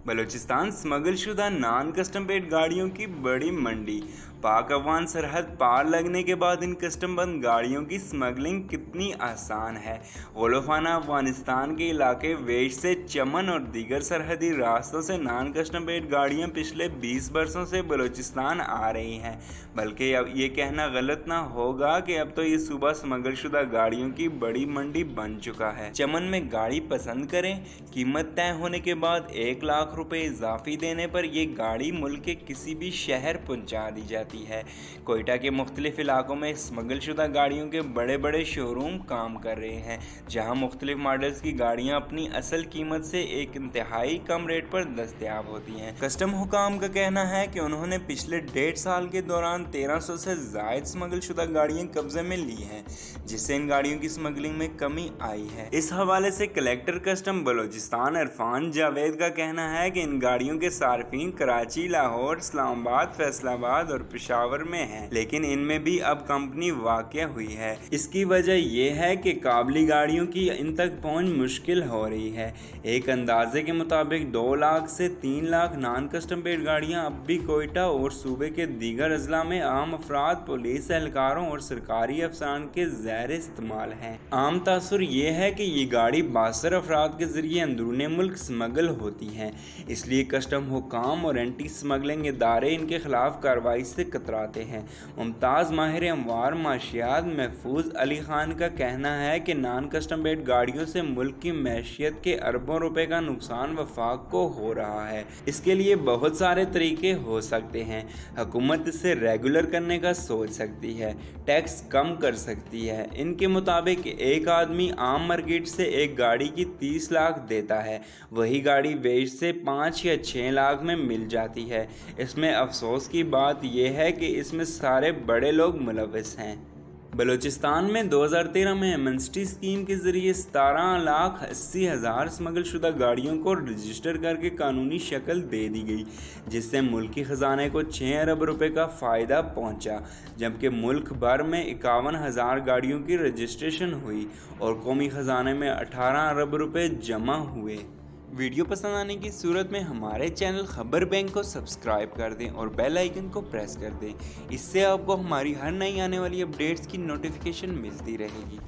Balochistan smuggle शुदा non custom paid गाड़ियों की बड़ी मंडी। पाक अफगान सरहद पार लगने के बाद इन कस्टम बंद गाड़ियों की स्मगलिंग कितनी आसान है। गोलोफाना अफगानिस्तान के इलाके वेश से चमन और दीगर सरहदी रास्तों से नॉन कस्टम पेड गाड़ियाँ पिछले 20 वर्षों से बलूचिस्तान आ रही हैं। बल्कि अब ये कहना गलत ना होगा कि अब तो ये सूबा स्मगल शुदा गाड़ियों की बड़ी मंडी बन चुका है। चमन में गाड़ी पसंद करें, कीमत तय होने के बाद 1 लाख रुपए इजाफी देने पर यह गाड़ी मुल्क के किसी भी शहर पहुंचा दी जाती है। कोयटा के मुख्तलिफ इलाकों में स्मगल शुदा गाड़ियों के बड़े बड़े शोरूम काम कर रहे हैं, जहां मुख्तलिफ मॉडल्स की गाड़ियां अपनी असल कीमत से एक इंतहाई कम रेट पर दस्तयाब होती हैं। कस्टम हुकाम का कहना है कि उन्होंने पिछले 1.5 साल के दौरान 1300 से जायद स्मगल शुदा गाड़ियां कब्जे में ली हैं, जिससे इन गाड़ियों की स्मगलिंग में कमी आई है। इस हवाले से कलेक्टर कस्टम बलूचिस्तान इरफान जावेद का कहना है कि इन गाड़ियों के सार्फिन कराची, लाहौर, इस्लामाबाद, फैसलाबाद और पेशावर में हैं, लेकिन इनमें भी अब कंपनी वाक़या हुई है। इसकी वजह यह है कि काबली गाड़ियों की इन तक पहुंच मुश्किल हो रही है। एक अंदाजे के मुताबिक 2 लाख से 3 लाख नॉन कस्टम पेड गाड़ियां अब भी कोयटा और सूबे के दीगर अजला में आम अफराद, पुलिस एहलकारों और सरकारी अफसरान के ज़ैर इस्तेमाल हैं। आम तासुर ये है कि ये गाड़ी बासर अफराद के जरिए अंदरूनी मुल्क स्मगल होती हैं, इसलिए कस्टम हुकाम और एंटी स्मगलिंग इदारे इनके खिलाफ कार्रवाई से कतराते हैं। मुमताज़ माहिर अमवार माशियात महफूज अली खान का कहना है कि नॉन कस्टम पेड गाड़ियों से मुल्क की मैशियत के अरबों रुपए का नुकसान वफाक को हो रहा है। इसके लिए बहुत सारे तरीके हो सकते हैं। हुकूमत इसे रेगुलर करने का सोच सकती है, टैक्स कम कर सकती है। इनके मुताबिक एक आदमी आम मार्केट से एक गाड़ी की 30 लाख देता है, वही गाड़ी वेज से 5 या 6 लाख में मिल जाती है। इसमें अफसोस की बात यह है कि इसमें सारे बड़े लोग मुलविस हैं। बलूचिस्तान में 2013 में एमनेस्टी स्कीम के जरिए 17,80,000 स्मगल शुदा गाड़ियों को रजिस्टर करके कानूनी शक्ल दे दी गई, जिससे मुल्की ख़जाने को 6 अरब रुपए का फ़ायदा पहुंचा, जबकि मुल्क भर में 51,000 गाड़ियों की रजिस्ट्रेशन हुई और कौमी ख़जाने में 18 अरब रुपए जमा हुए। वीडियो पसंद आने की सूरत में हमारे चैनल खबर बैंक को सब्सक्राइब कर दें और बेल आइकन को प्रेस कर दें। इससे आपको हमारी हर नई आने वाली अपडेट्स की नोटिफिकेशन मिलती रहेगी।